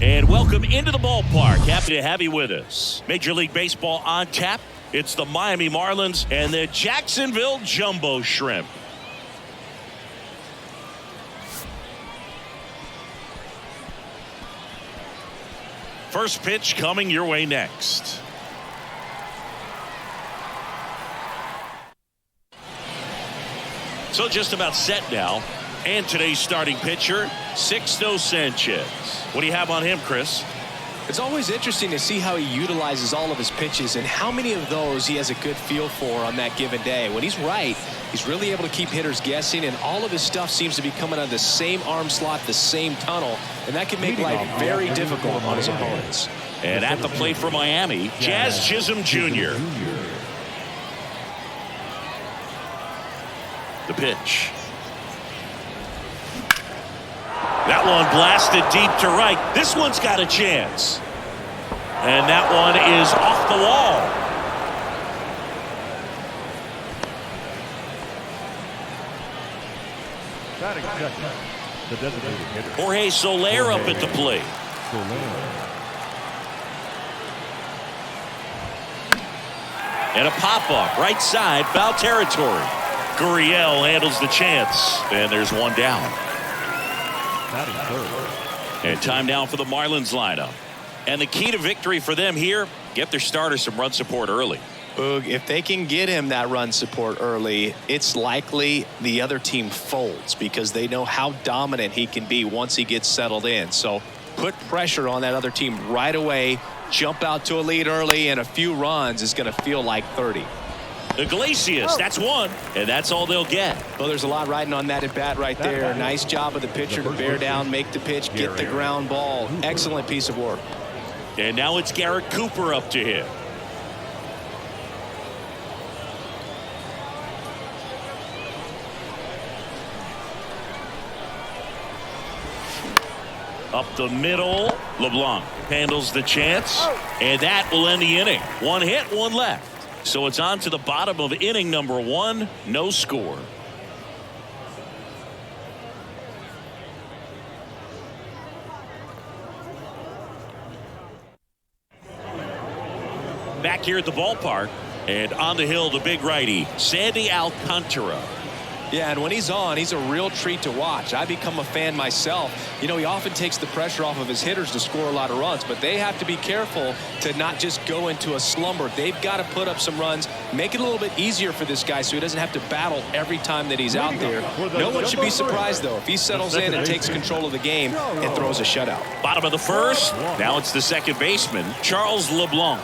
And welcome into the ballpark. Happy to have you with us. Major League Baseball on tap. It's the Miami Marlins and the Jacksonville Jumbo Shrimp. First pitch coming your way next. So just about set now. And today's starting pitcher, Sixto Sanchez. What do you have on him, Chris? It's always interesting to see how he utilizes all of his pitches and how many of those he has a good feel for on that given day. When he's right, he's really able to keep hitters guessing, and all of his stuff seems to be coming out of the same arm slot, the same tunnel, and that can make life very difficult on his opponents. And at the plate for Miami, Jazz Chisholm Jr. The pitch. That one blasted deep to right. This one's got a chance. And that one is off the wall. The designated hitter. Jorge Soler up at the plate. And a pop-up right side, foul territory. Gurriel handles the chance. And there's one down. And time now for the Marlins lineup. And the key to victory for them here, get their starter some run support early. Boog, if they can get him that run support early, it's likely the other team folds because they know how dominant he can be once he gets settled in. So put pressure on that other team right away, jump out to a lead early, and a few runs is going to feel like 30. Iglesias, that's one, and that's all they'll get. Well, there's a lot riding on that at bat right there. Nice job of the pitcher to bear down, make the pitch, get the ground ball. Excellent piece of work. And now it's Garrett Cooper up to hit. Up the middle, LeBlanc handles the chance, and that will end the inning. One hit, one left. So it's on to the bottom of inning number 1, no score. Back here at the ballpark, and on the hill, the big righty, Sandy Alcantara. Yeah, and when he's on, he's a real treat to watch. I become a fan myself. You know, he often takes the pressure off of his hitters to score a lot of runs, but they have to be careful to not just go into a slumber. They've got to put up some runs, make it a little bit easier for this guy so he doesn't have to battle every time that he's out there. No one should be surprised, though, if he settles in and takes control of the game and throws a shutout. Bottom of the first. Now it's the second baseman, Charles LeBlanc.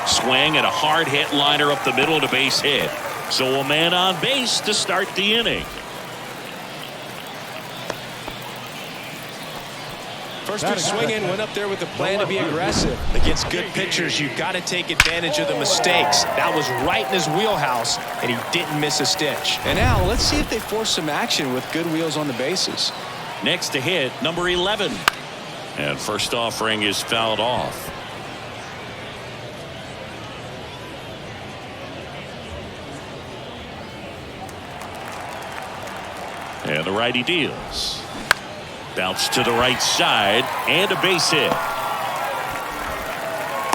Swing and a hard hit liner up the middle and a base hit. So a man on base to start the inning. First pitch swinging, went up there with the plan to be aggressive. Against good pitchers, you've got to take advantage of the mistakes. That was right in his wheelhouse, and he didn't miss a stitch. And now let's see if they force some action with good wheels on the bases. Next to hit, number 11. And first offering is fouled off. And the righty deals. Bounce to the right side and a base hit.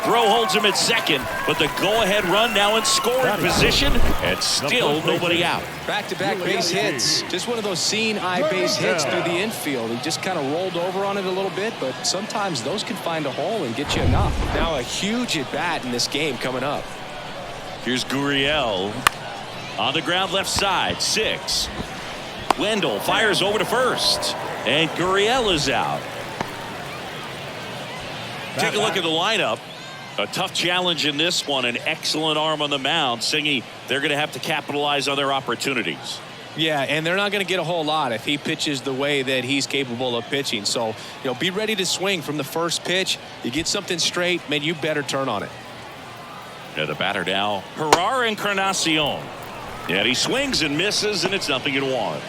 Throw holds him at second, but the go-ahead run now in scoring position, and still nobody out. Back-to-back base hits. Just one of those seeing-eye base hits through the infield. He just kind of rolled over on it a little bit, but sometimes those can find a hole and get you enough. Now a huge at-bat in this game coming up. Here's Gurriel. On the ground left side, 6. Wendell fires over to first, and Gurriel is out. Take a look at the lineup. A tough challenge in this one. An excellent arm on the mound. Singy, they're going to have to capitalize on their opportunities. Yeah, and they're not going to get a whole lot if he pitches the way that he's capable of pitching. So, you know, be ready to swing from the first pitch. You get something straight, man, you better turn on it. Yeah, the batter now, Gerard Encarnacion. Yeah, he swings and misses, and it's 0-1.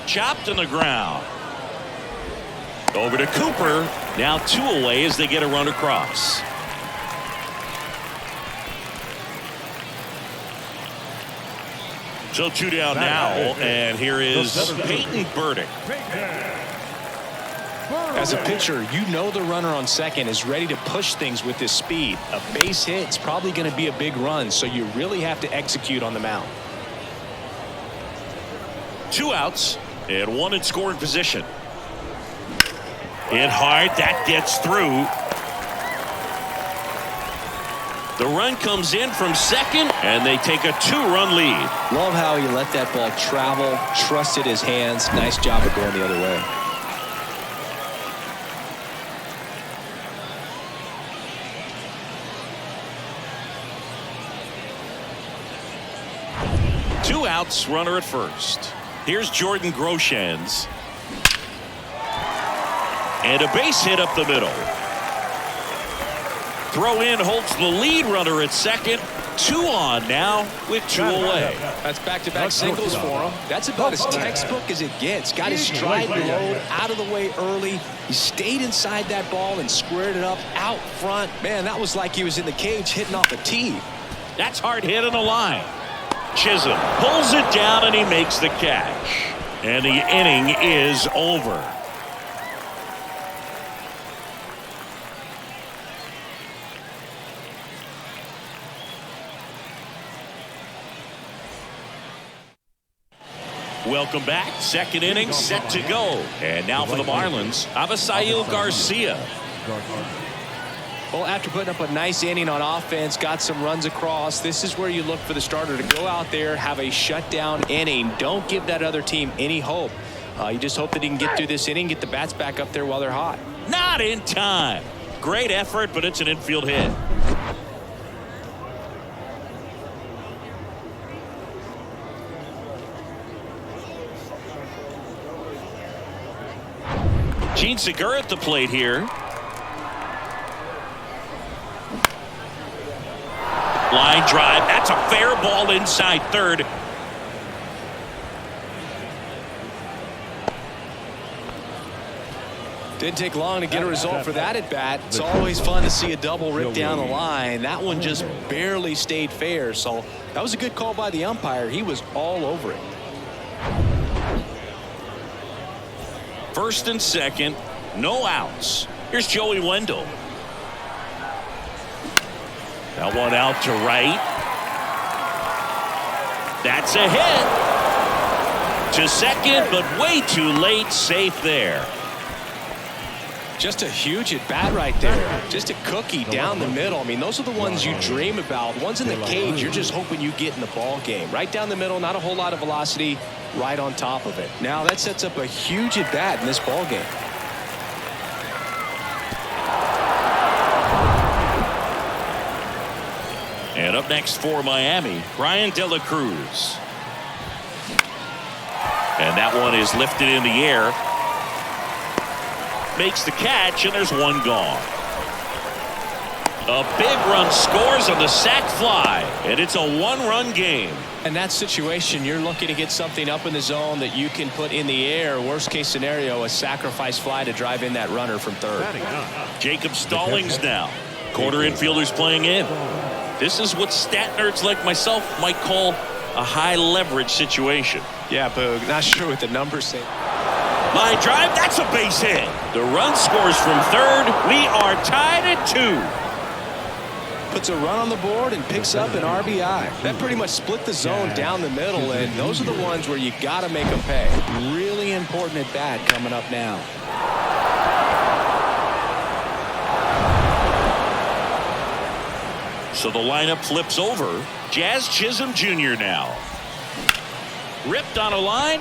Chopped on the ground. Over to Cooper. Now 2 away as they get a run across. So 2 down now, and here is Peyton Burdick. As a pitcher, you know the runner on second is ready to push things with his speed. A base hit is probably going to be a big run, so you really have to execute on the mound. 2 outs and 1 in scoring position. Hit hard, that gets through. The run comes in from second, and they take a 2-run lead. Love how he let that ball travel, trusted his hands. Nice job of going the other way. Two outs, runner at first. Here's Jordan Groshans. And a base hit up the middle. Throw in holds the lead runner at second. 2 on now with 2 away. That's back-to-back singles for him. That's about as textbook as it gets. Got his stride load out of the way early. He stayed inside that ball and squared it up out front. Man, that was like he was in the cage hitting off a tee. That's hard hit in the line. Chisholm pulls it down and he makes the catch. And the inning is over. Welcome back. Second inning set to go. And now for the Marlins, Avisail Garcia. Well, after putting up a nice inning on offense, got some runs across, this is where you look for the starter to go out there, have a shutdown inning. Don't give that other team any hope. You just hope that he can get through this inning, get the bats back up there while they're hot. Not in time. Great effort, but it's an infield hit. Gene Segura at the plate here. Line drive. That's a fair ball inside third. Didn't take long to get a result for that at bat. It's always fun to see a double rip down the line. That one just barely stayed fair. So that was a good call by the umpire. He was all over it. First and second, no outs. Here's Joey Wendell. That one out to right. That's a hit. To second, but way too late. Safe there. Just a huge at bat right there. Just a cookie down the middle. I mean, those are the ones you dream about. Ones in the cage, you're just hoping you get in the ball game. Right down the middle, not a whole lot of velocity. Right on top of it. Now that sets up a huge at bat in this ball game. And up next for Miami, Brian De La Cruz. And that one is lifted in the air. Makes the catch, and there's one gone. A big run scores on the sac fly, and it's a 1-run game. In that situation, you're looking to get something up in the zone that you can put in the air. Worst case scenario, a sacrifice fly to drive in that runner from third. Jacob Stallings now. Corner infielders playing in. This is what stat nerds like myself might call a high leverage situation. Yeah, Boog. Not sure what the numbers say. Line drive, that's a base hit. The run scores from third. We are tied at 2. Puts a run on the board and picks up an RBI. That pretty much split the zone down the middle, and those are the ones where you got to make them pay. Really important at bat coming up now. So the lineup flips over. Jazz Chisholm Jr. now. Ripped on a line.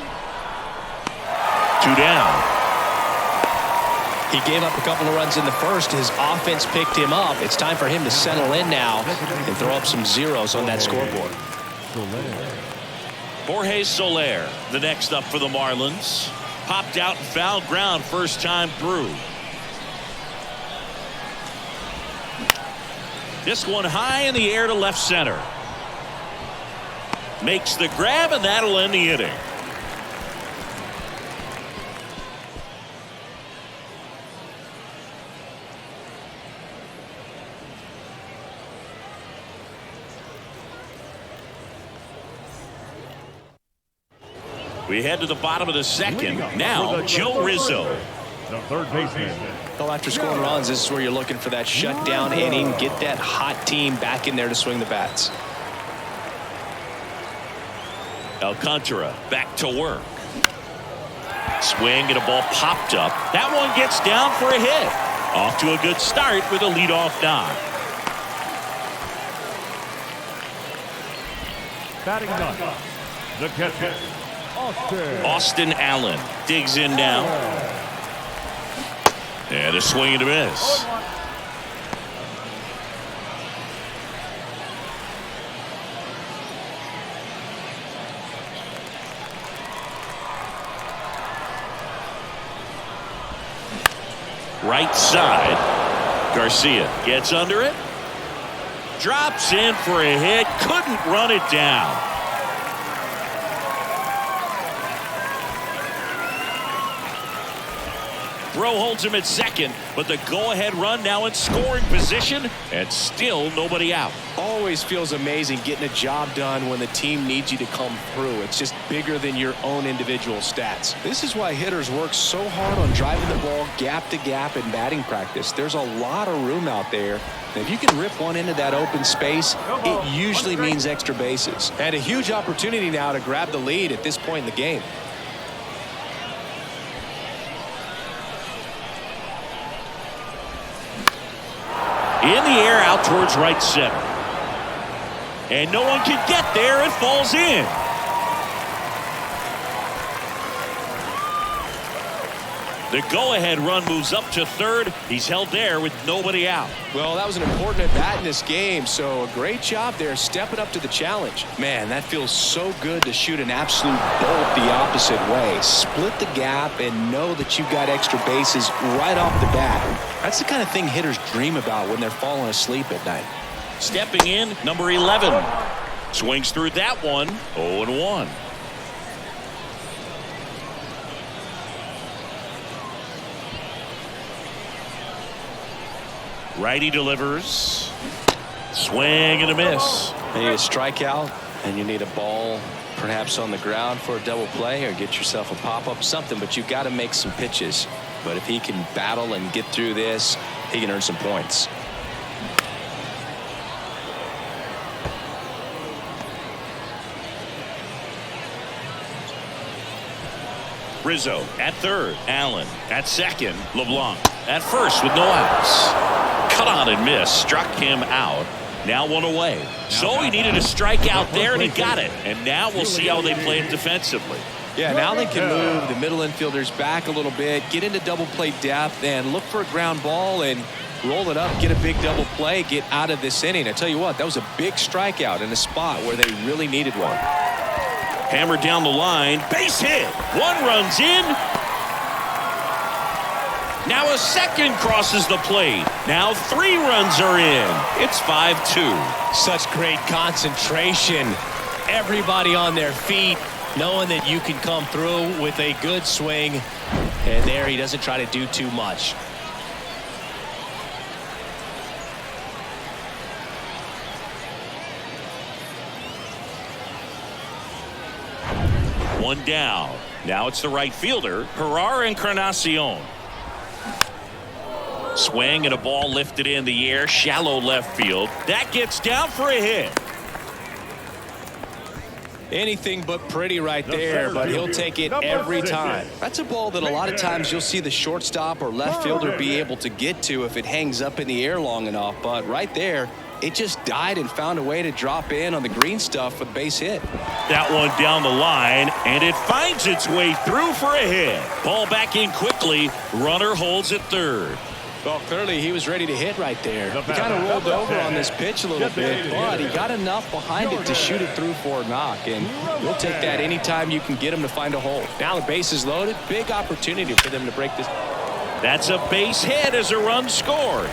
2 down. He gave up a couple of runs in the first. His offense picked him up. It's time for him to settle in now and throw up some zeros on that scoreboard. Jorge Soler, the next up for the Marlins. Popped out and fouled ground first time through. This one high in the air to left center. Makes the grab, and that'll end the inning. We head to the bottom of the second. Now, Joe Rizzo. The third baseman. Well, after scoring runs, this is where you're looking for that shutdown inning. Get that hot team back in there to swing the bats. Alcantara back to work. Swing and a ball popped up. That one gets down for a hit. Off to a good start with a leadoff knock. Batting ninth, the catcher, Austin Allen digs in now. And a swing and a miss. Right side. Garcia gets under it. Drops in for a hit. Couldn't run it down. Throw holds him at second, but the go-ahead run now in scoring position, and still nobody out. Always feels amazing getting a job done when the team needs you to come through. It's just bigger than your own individual stats. This is why hitters work so hard on driving the ball gap to gap in batting practice. There's a lot of room out there. And if you can rip one into that open space, it usually means extra bases. And a huge opportunity now to grab the lead at this point in the game. In the air out towards right center. And no one can get there. It falls in. The go-ahead run moves up to third. He's held there with nobody out. Well, that was an important at-bat in this game, so a great job there stepping up to the challenge. Man, that feels so good to shoot an absolute bolt the opposite way. Split the gap and know that you've got extra bases right off the bat. That's the kind of thing hitters dream about when they're falling asleep at night. Stepping in, number 11. Swings through that one. 0-1. Righty delivers. Swing and a miss. You need a strikeout, and you need a ball perhaps on the ground for a double play, or get yourself a pop-up, something, but you've got to make some pitches. But if he can battle and get through this, he can earn some points. Rizzo at third. Allen at second. LeBlanc at first with no outs. Cut on and miss. Struck him out. Now one away. So he needed a strikeout there, and he got it. And now we'll see how they play it defensively. Yeah, now they can move the middle infielders back a little bit, get into double play depth, and look for a ground ball and roll it up, get a big double play, get out of this inning. I tell you what, that was a big strikeout in a spot where they really needed one. Hammered down the line. Base hit. One runs in. Now a second crosses the plate. Now 3 runs are in. It's 5-2. Such great concentration. Everybody on their feet, knowing that you can come through with a good swing. And there he doesn't try to do too much. One down. Now it's the right fielder, Herrera Encarnacion. Swing and a ball lifted in the air, shallow left field. That gets down for a hit. Anything but pretty right there, but he'll take it every time. That's a ball that a lot of times you'll see the shortstop or left fielder be able to get to if it hangs up in the air long enough. But right there, it just died and found a way to drop in on the green stuff for the base hit. That one down the line, and it finds its way through for a hit. Ball back in quickly. Runner holds at third. Well, clearly he was ready to hit right there. He kind of rolled over on this pitch a little bit, but he got enough behind it to shoot it through for a knock. And you'll take that anytime you can get him to find a hole. Now the base is loaded. Big opportunity for them to break this. That's a base hit as a run scores.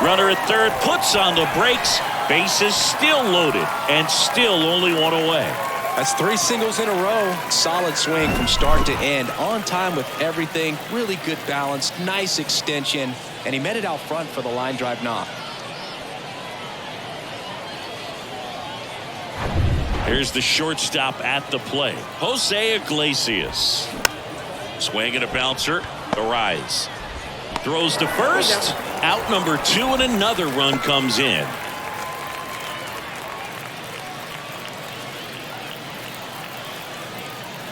Runner at third puts on the brakes. Base is still loaded and still only one away. That's 3 singles in a row. Solid swing from start to end. On time with everything. Really good balance. Nice extension. And he met it out front for the line drive knock. Here's the shortstop at the plate, Jose Iglesias. Swing and a bouncer. Arise. Throws to first. Out number 2, and another run comes in.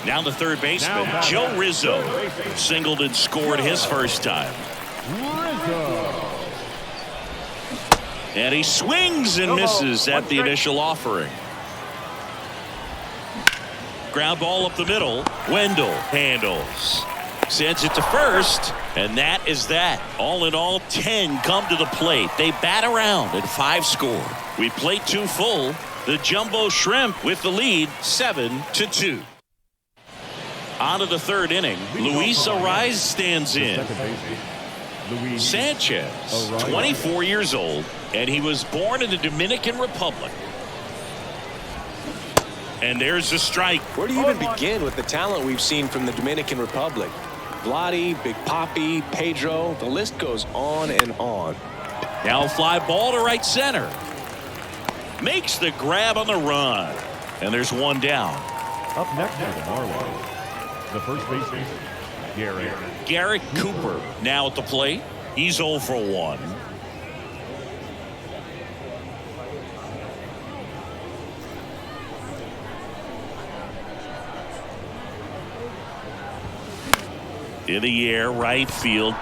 Now the third baseman, Joe Rizzo, singled and scored his first time. And he swings and misses at the initial offering. Ground ball up the middle. Wendell handles. Sends it to first, and that is that. All in all, 10 come to the plate. They bat around and 5 score. We play 2 full. The Jumbo Shrimp with the lead, 7-2. On to the third inning. Luis Arise stands in. Sanchez, 24 years old, and he was born in the Dominican Republic. And there's a strike. Where do you even begin with the talent we've seen from the Dominican Republic? Vladdy, Big Papi, Pedro, the list goes on and on. Now a fly ball to right center. Makes the grab on the run. And there's one down. Up next for the Marlins, the first baseman, Garrett Cooper now at the plate. He's 0 for 1. In the air, right field.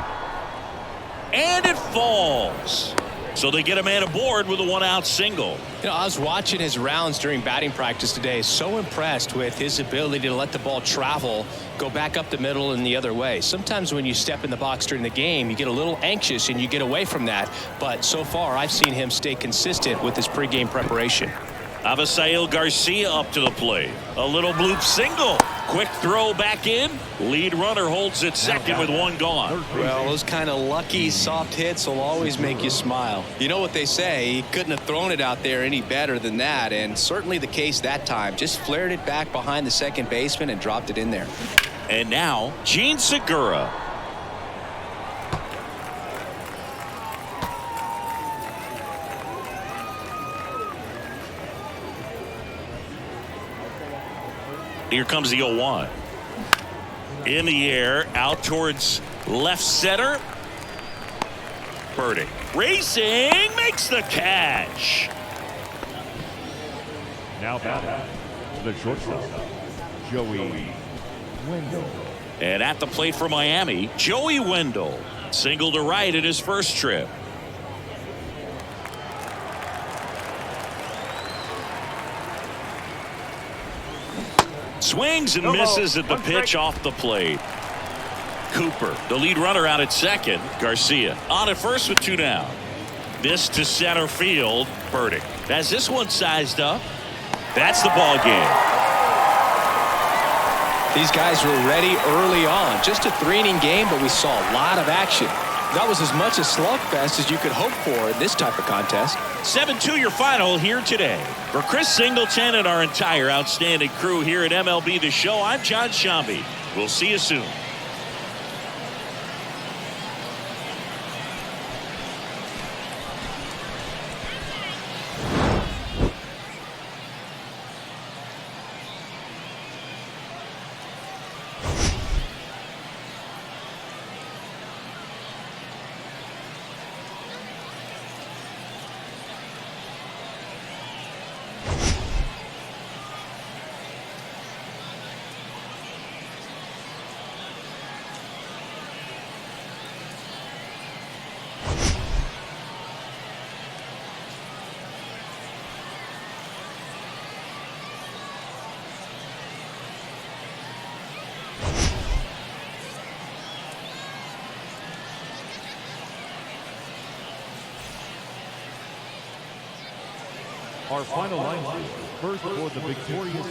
And it falls. So they get a man aboard with a 1-out single. You know, I was watching his rounds during batting practice today. So impressed with his ability to let the ball travel, go back up the middle and the other way. Sometimes when you step in the box during the game, you get a little anxious and you get away from that. But so far, I've seen him stay consistent with his pregame preparation. Avisail Garcia up to the plate. A little bloop single. Quick throw back in. Lead runner holds at second with 1 gone. Well, those kind of lucky soft hits will always make you smile. You know what they say, he couldn't have thrown it out there any better than that, and certainly the case that time. Just flared it back behind the second baseman and dropped it in there. And now Gene Segura. Here comes the 0-1. In the air, out towards left center. Birdie. Racing, makes the catch. now batting, the shortstop, Joey Wendell. And at the plate for Miami, Joey Wendell. Single to right in his first trip. Swings and misses at the pitch off the plate. Cooper, the lead runner, out at second. Garcia on at first with 2 down. This to center field. Burdick has this one sized up. That's the ball game. These guys were ready early on. Just a 3-inning game, but we saw a lot of action. That was as much a slugfest as you could hope for in this type of contest. 7-2 your final here today. For Chris Singleton and our entire outstanding crew here at MLB The Show, I'm John Shambi. We'll see you soon. Our final line, first for the victorious